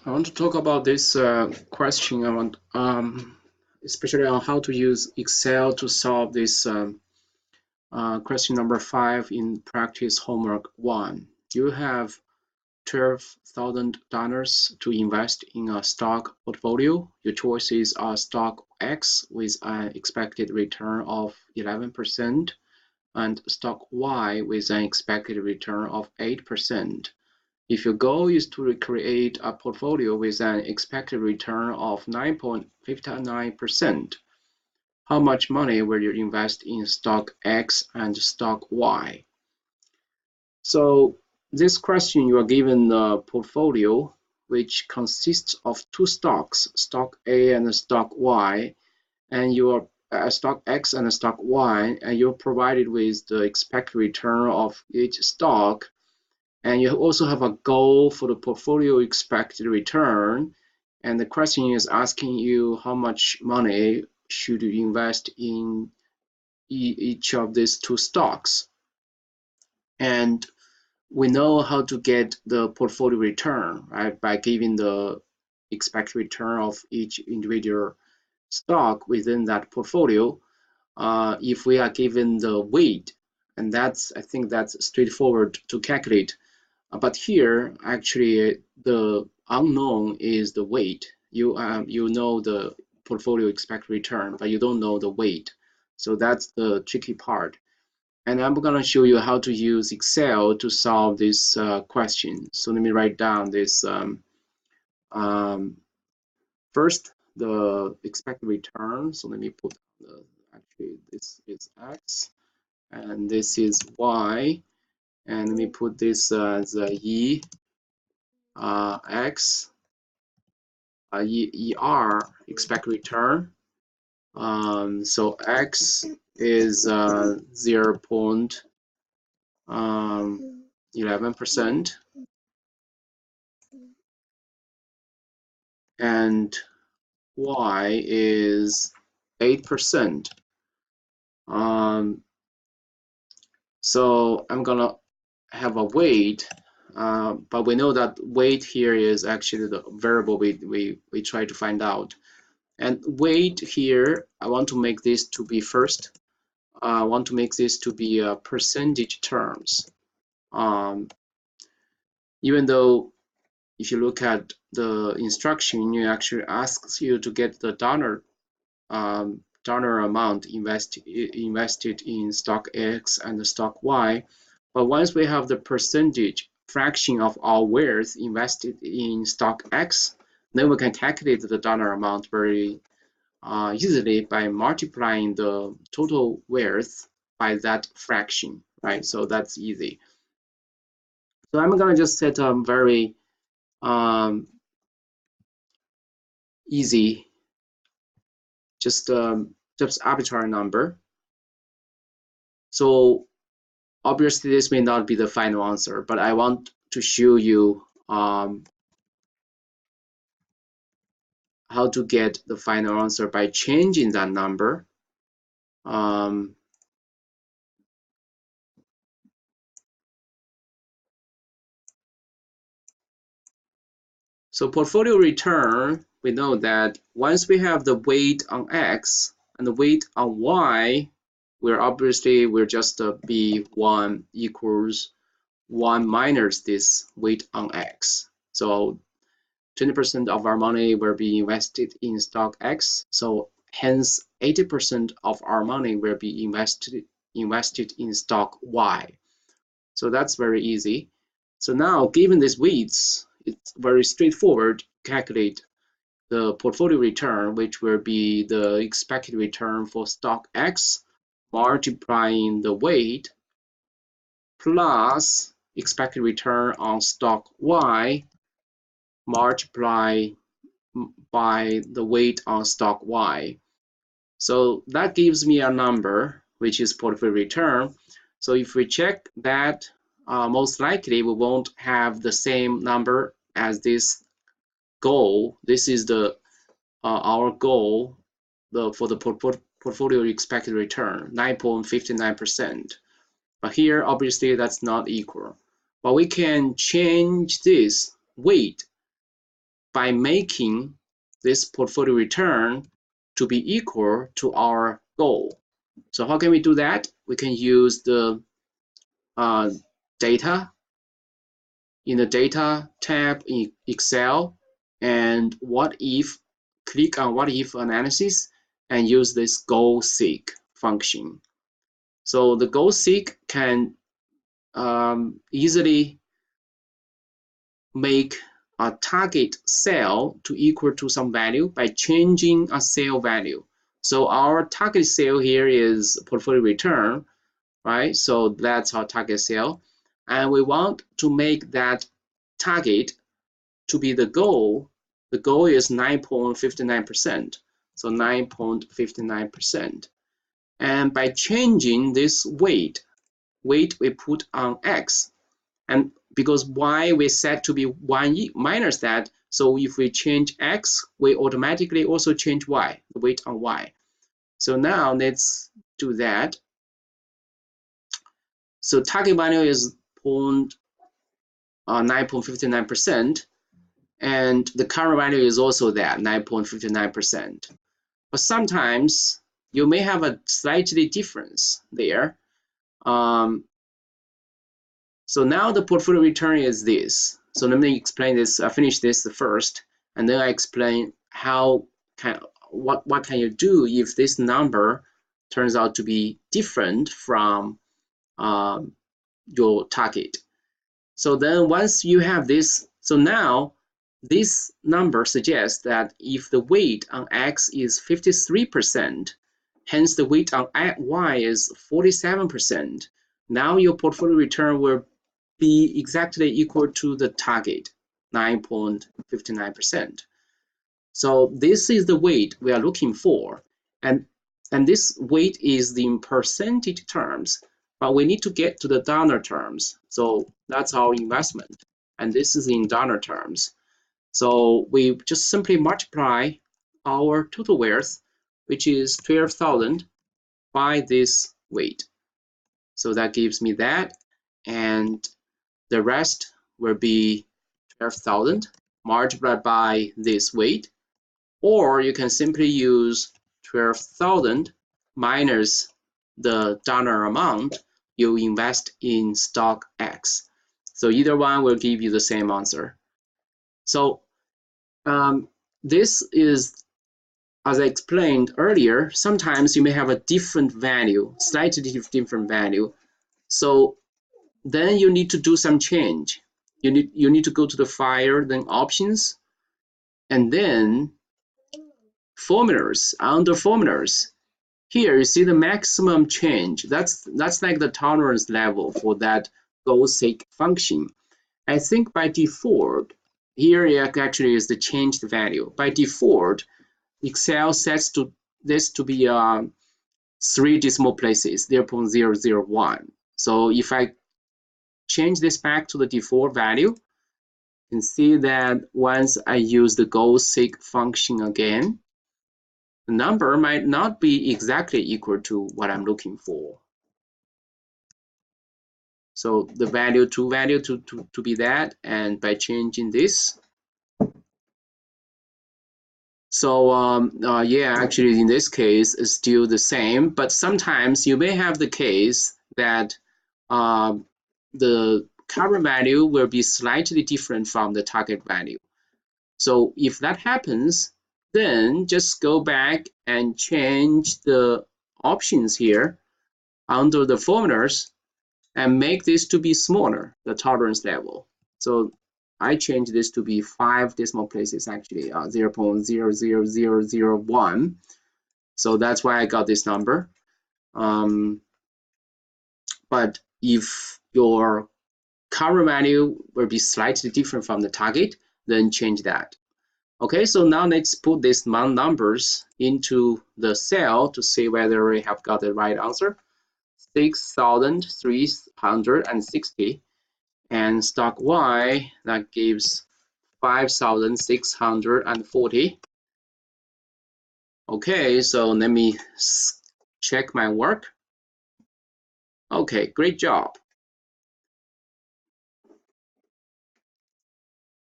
I want to talk about this question. I want, especially on how to use Excel to solve this question number 5 in practice homework 1. You have $12,000 to invest in a stock portfolio. Your choices are stock X with an expected return of 11% and stock Y with an expected return of 8%. If your goal is to create a portfolio with an expected return of 9.59%, how much money will you invest in stock X and stock Y? So this question, you are given a portfolio which consists of two stocks, stock A and stock Y, and your stock X and stock Y, and you're provided with the expected return of each stock. And you also have a goal for the portfolio expected return. And the question is asking you how much money should you invest in each of these two stocks. And we know how to get the portfolio return, right? By giving the expected return of each individual stock within that portfolio. If we are given the weight, and I think that's straightforward to calculate. But here, actually, the unknown is the weight. You know the portfolio expected return, but you don't know the weight. So that's the tricky part. And I'm going to show you how to use Excel to solve this question. So let me write down this. First, the expected return. So let me put actually this is X, and this is Y. And let me put this as E, X, ER, expected return. So X is 0.11%, and Y is 8%. So I'm gonna have a weight, but we know that weight here is actually the variable we try to find out. And weight here, I want to make this to be first. I want to make this to be percentage terms. Even though if you look at the instruction, it actually asks you to get the dollar amount invested in stock X and stock Y. But once we have the percentage fraction of our wealth invested in stock X, then we can calculate the dollar amount very easily by multiplying the total wealth by that fraction, right? So that's easy. So I'm gonna just set a very easy, just arbitrary number. So obviously this may not be the final answer, but I want to show you how to get the final answer by changing that number. So portfolio return, we know that once we have the weight on X and the weight on Y, we're just be 1 equals 1 minus this weight on X. So 20% of our money will be invested in stock X. So hence 80% of our money will be invested in stock Y. So that's very easy. So now, given these weights, it's very straightforward to calculate the portfolio return, which will be the expected return for stock X multiplying the weight plus expected return on stock Y multiplied by the weight on stock Y. So that gives me a number, which is portfolio return. So if we check that, most likely we won't have the same number as this goal. This is the our goal for the portfolio expected return, 9.59%. But here, obviously, that's not equal. But we can change this weight by making this portfolio return to be equal to our goal. So how can we do that? We can use the data in the data tab in Excel, and what if, click on what if analysis and use this goal seek function. So the goal seek can easily make a target cell to equal to some value by changing a cell value. So our target cell here is portfolio return, right? So that's our target cell. And we want to make that target to be the goal. The goal is 9.59%. So 9.59%. And by changing this weight we put on X. And because Y we set to be 1 minus that, so if we change X, we automatically also change Y, the weight on Y. So now let's do that. So target value is 9.59%, and the current value is also that, 9.59%. But sometimes you may have a slightly difference there. So now the portfolio return is this. So let me explain this. I finish this first, and then I explain what can you do if this number turns out to be different from your target. So then once you have this, so now this number suggests that if the weight on X is 53%, hence the weight on Y is 47%, now your portfolio return will be exactly equal to the target, 9.59%. So this is the weight we are looking for, and this weight is in percentage terms, but we need to get to the dollar terms. So that's our investment, and this is in dollar terms. So we just simply multiply our total wealth, which is 12,000, by this weight. So that gives me that, and the rest will be 12,000 multiplied by this weight, or you can simply use 12,000 minus the dollar amount you invest in stock X. So either one will give you the same answer. So this is, as I explained earlier, sometimes you may have a different value, slightly different value. So then you need to do some change. You need to go to the file, then options, and then formulas. Under formulas, here you see the maximum change. That's like the tolerance level for that goal seek function. I think by default, here it actually is the changed value. By default, Excel sets to this to be 3 decimal places, 0.001. So if I change this back to the default value, you can see that once I use the goal seek function again, the number might not be exactly equal to what I'm looking for. So the value to be that, and by changing this. So yeah, actually in this case it's still the same, but sometimes you may have the case that the current value will be slightly different from the target value. So if that happens, then just go back and change the options here under the formulas and make this to be smaller, the tolerance level. So I changed this to be 5 decimal places, actually 0.00001. So that's why I got this number. But if your current value will be slightly different from the target, then change that. Okay, so now let's put these numbers into the cell to see whether we have got the right answer. 6,360, and stock Y, that gives 5,640. Okay, so let me check my work. Okay, great job.